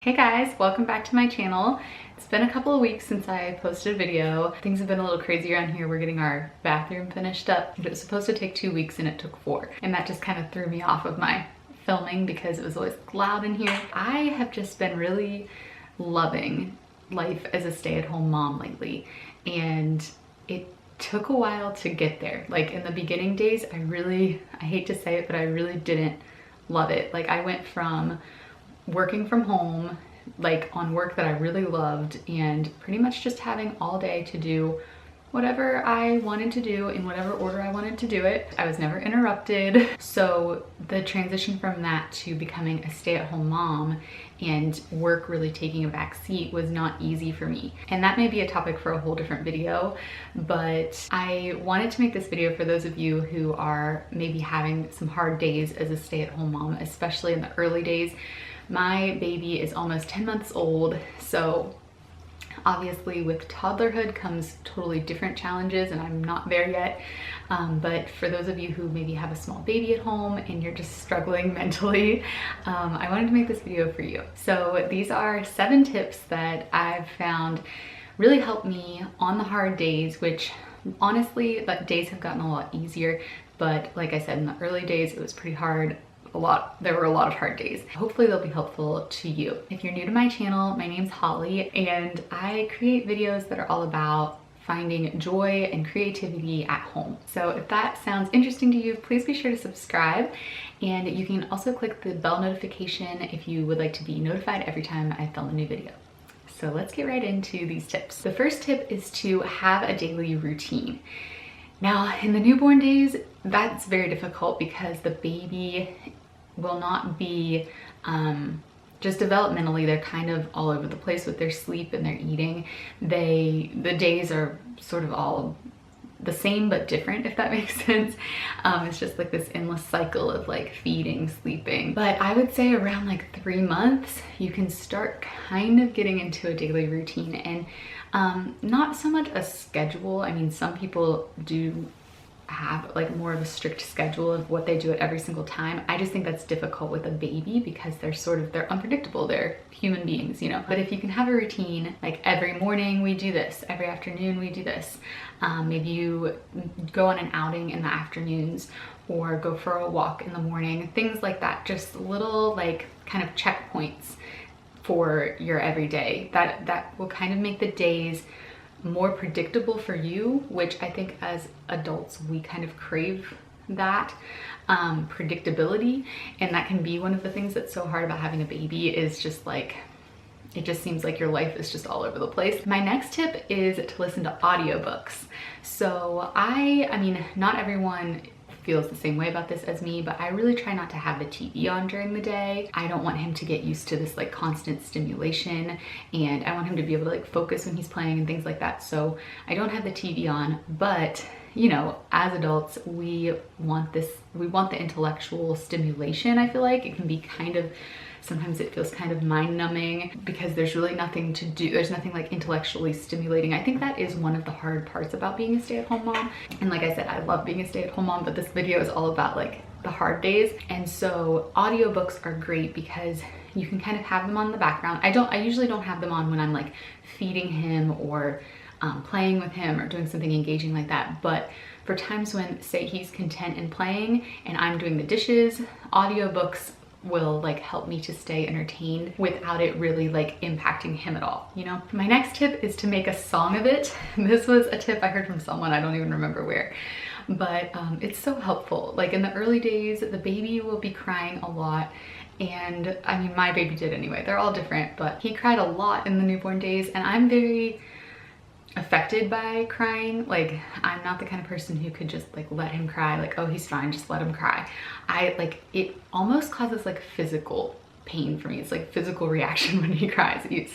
Hey guys, welcome back to my channel. It's been a couple of weeks since I posted a video. Things have been a little crazy around here. We're getting our bathroom finished up. It was supposed to take 2 weeks and it took 4. And that just kind of threw me off of my filming because it was always loud in here. I have just been really loving life as a stay-at-home mom lately. And it took a while to get there. Like in the beginning days, I hate to say it, but I really didn't love it. Like I went from working from home, like on work that I really loved, and pretty much just having all day to do whatever I wanted to do in whatever order I wanted to do it. I was never interrupted. So the transition from that to becoming a stay-at-home mom and work really taking a back seat was not easy for me. And that may be a topic for a whole different video, but I wanted to make this video for those of you who are maybe having some hard days as a stay-at-home mom, especially in the early days. My baby is almost 10 months old, so obviously with toddlerhood comes totally different challenges, and I'm not there yet. But for those of you who maybe have a small baby at home and you're just struggling mentally, I wanted to make this video for you. So these are 7 tips that I've found really help me on the hard days, which honestly, the days have gotten a lot easier. But like I said, in the early days, it was pretty hard. There were a lot of hard days. Hopefully they'll be helpful to you. If you're new to my channel, my name's Holly, and I create videos that are all about finding joy and creativity at home. So if that sounds interesting to you, please be sure to subscribe. And you can also click the bell notification if you would like to be notified every time I film a new video. So let's get right into these tips. The first tip is to have a daily routine. Now, in the newborn days, that's very difficult because the baby will not be, just developmentally, they're kind of all over the place with their sleep and their eating. The days are sort of all the same but different, if that makes sense. It's just like this endless cycle of like feeding, sleeping. But I would say around like 3 months, you can start kind of getting into a daily routine, and not so much a schedule. I mean, some people do have like more of a strict schedule of what they do at every single time. I just think that's difficult with a baby because they're unpredictable. They're human beings, you know. But if you can have a routine, like every morning we do this, every afternoon we do this. Maybe you go on an outing in the afternoons or go for a walk in the morning, things like that. Just little like kind of checkpoints for your everyday. That will kind of make the days more predictable for you, which I think as adults we kind of crave that predictability, and that can be one of the things that's so hard about having a baby, is just like it just seems like your life is just all over the place. My next tip is to listen to audiobooks. So I mean, not everyone feels the same way about this as me, but I really try not to have the TV on during the day. I don't want him to get used to this like constant stimulation, and I want him to be able to like focus when he's playing and things like that. So I don't have the TV on, but you know, as adults, we want the intellectual stimulation. I feel like it can be sometimes it feels kind of mind-numbing because there's really nothing to do. There's nothing like intellectually stimulating. I think that is one of the hard parts about being a stay-at-home mom. And like I said, I love being a stay-at-home mom, but this video is all about like the hard days. And so audiobooks are great because you can kind of have them on the background. I usually don't have them on when I'm like feeding him or playing with him or doing something engaging like that. But for times when, say, he's content in playing and I'm doing the dishes, audiobooks will like help me to stay entertained without it really like impacting him at all, you know? My next tip is to make a song of it. This was a tip I heard from someone, I don't even remember where, but it's so helpful. Like in the early days, the baby will be crying a lot. And I mean, my baby did anyway. They're all different, but he cried a lot in the newborn days, and I'm very affected by crying. Like, I'm not the kind of person who could just like let him cry, like, oh, he's fine, just let him cry. It almost causes like physical pain for me. It's like physical reaction when he cries. It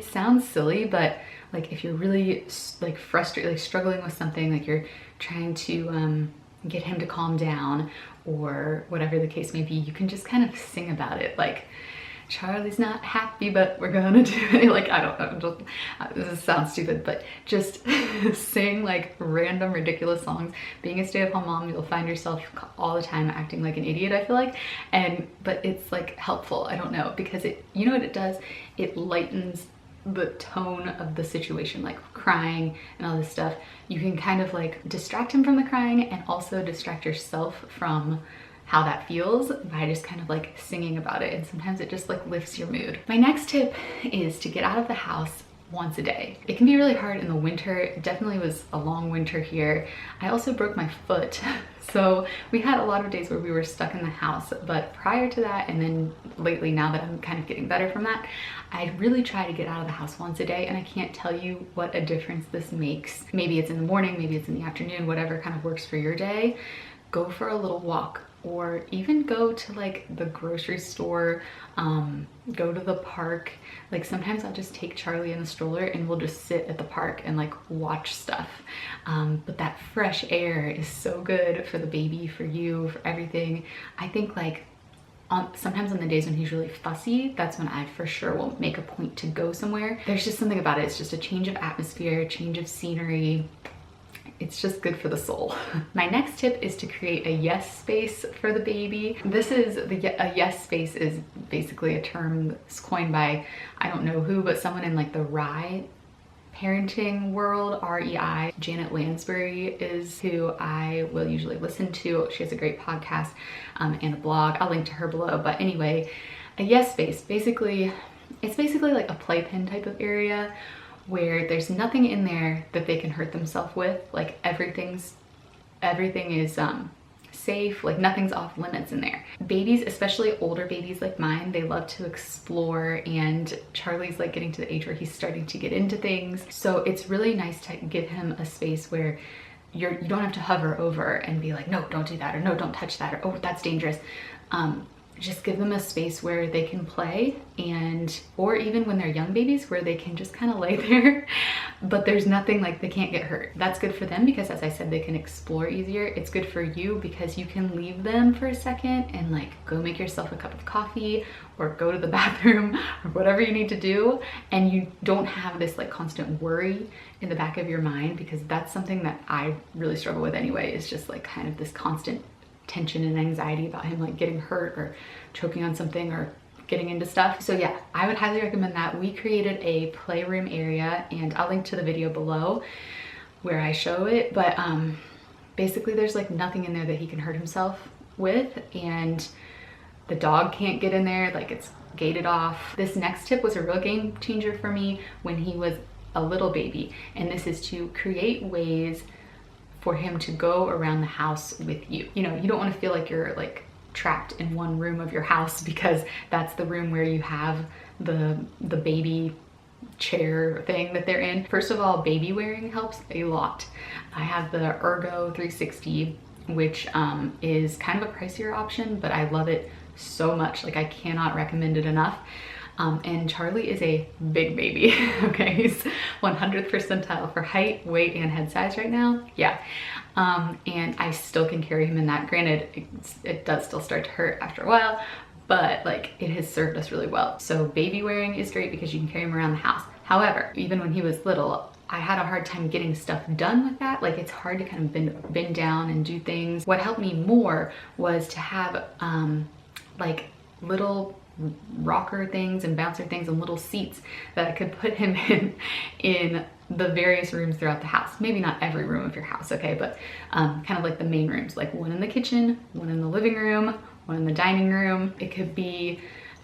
sounds silly, but like if you're really like frustrated, like struggling with something, like you're trying to get him to calm down or whatever the case may be, you can just kind of sing about it. Like, Charlie's not happy, but we're gonna do it. Like, I don't know, this sounds stupid, but just sing like random ridiculous songs. Being a stay-at-home mom, you'll find yourself all the time acting like an idiot, I feel like, but it's like helpful, I don't know, because you know what it does? It lightens the tone of the situation, like crying and all this stuff. You can kind of like distract him from the crying and also distract yourself from how that feels by just kind of like singing about it, and sometimes it just like lifts your mood. My next tip is to get out of the house once a day. It can be really hard in the winter. It definitely was a long winter here. I also broke my foot, so we had a lot of days where we were stuck in the house, but prior to that, and then lately, now that I'm kind of getting better from that, I really try to get out of the house once a day, and I can't tell you what a difference this makes. Maybe it's in the morning, maybe it's in the afternoon, whatever kind of works for your day. Go for a little walk, or even go to like the grocery store, go to the park. Like sometimes I'll just take Charlie in a stroller and we'll just sit at the park and like watch stuff. But that fresh air is so good for the baby, for you, for everything. I think like sometimes on the days when he's really fussy, that's when I for sure will make a point to go somewhere. There's just something about it. It's just a change of atmosphere, change of scenery. It's just good for the soul. My next tip is to create a yes space for the baby. A yes space is basically a term that's coined by, I don't know who, but someone in like the REI parenting world, REI. Janet Lansbury is who I will usually listen to. She has a great podcast and a blog. I'll link to her below. But anyway, a yes space, it's basically like a playpen type of area where there's nothing in there that they can hurt themselves with. Like everything is safe, like nothing's off limits in there. Babies, especially older babies like mine, they love to explore, and Charlie's like getting to the age where he's starting to get into things. So it's really nice to give him a space where you don't have to hover over and be like, no, don't do that, or no, don't touch that, or oh, that's dangerous. Just give them a space where they can play, or even when they're young babies, where they can just kind of lay there, but there's nothing, like they can't get hurt. That's good for them because, as I said, they can explore easier. It's good for you because you can leave them for a second and like go make yourself a cup of coffee or go to the bathroom or whatever you need to do, and you don't have this like constant worry in the back of your mind, because that's something that I really struggle with anyway, is just like kind of this constant tension and anxiety about him like getting hurt or choking on something or getting into stuff. So yeah, I would highly recommend that. We created a playroom area, and I'll link to the video below where I show it, but basically there's like nothing in there that he can hurt himself with, and the dog can't get in there, like it's gated off. This next tip was a real game changer for me when he was a little baby, and this is to create ways for him to go around the house with you. You know, you don't want to feel like you're like trapped in one room of your house, because that's the room where you have the baby chair thing that they're in. First of all, baby wearing helps a lot. I have the Ergo 360, which is kind of a pricier option, but I love it so much. Like I cannot recommend it enough. And Charlie is a big baby, okay? He's 100th percentile for height, weight, and head size right now. Yeah. And I still can carry him in that. Granted, it does still start to hurt after a while, but like it has served us really well. So baby wearing is great because you can carry him around the house. However, even when he was little, I had a hard time getting stuff done with that. Like it's hard to kind of bend down and do things. What helped me more was to have like little rocker things and bouncer things and little seats that I could put him in the various rooms throughout the house. Maybe not every room of your house, okay, but kind of like the main rooms, like one in the kitchen, one in the living room, one in the dining room. It could be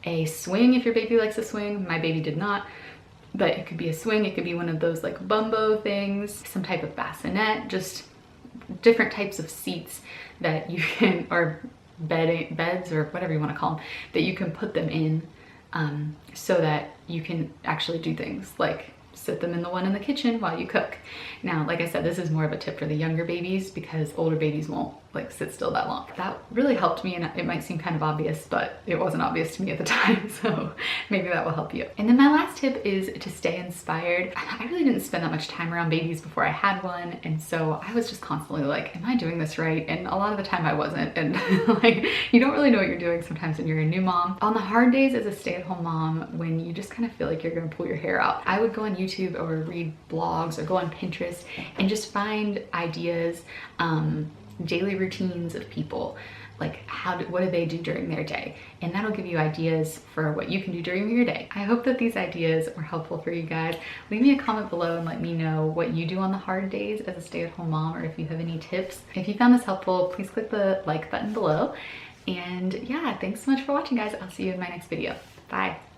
a swing if your baby likes a swing. My baby did not, but it could be a swing. It could be one of those like bumbo things, some type of bassinet, just different types of seats that you can, or beds or whatever you want to call them, that you can put them in so that you can actually do things like sit them in the one in the kitchen while you cook. Now, like I said, this is more of a tip for the younger babies because older babies won't like sit still that long. That really helped me, and it might seem kind of obvious, but it wasn't obvious to me at the time, so maybe that will help you. And then my last tip is to stay inspired. I really didn't spend that much time around babies before I had one, and so I was just constantly like, am I doing this right? And a lot of the time I wasn't, and like, you don't really know what you're doing sometimes when you're a new mom. On the hard days as a stay-at-home mom, when you just kind of feel like you're gonna pull your hair out, I would go on YouTube or read blogs or go on Pinterest and just find ideas, daily routines of people, like what do they do during their day, and that'll give you ideas for what you can do during your day. I hope that these ideas were helpful for you guys. Leave me a comment below and let me know what you do on the hard days as a stay-at-home mom, or if you have any tips. If you found this helpful, please click the like button below. And yeah, thanks so much for watching, guys. I'll see you in my next video. Bye.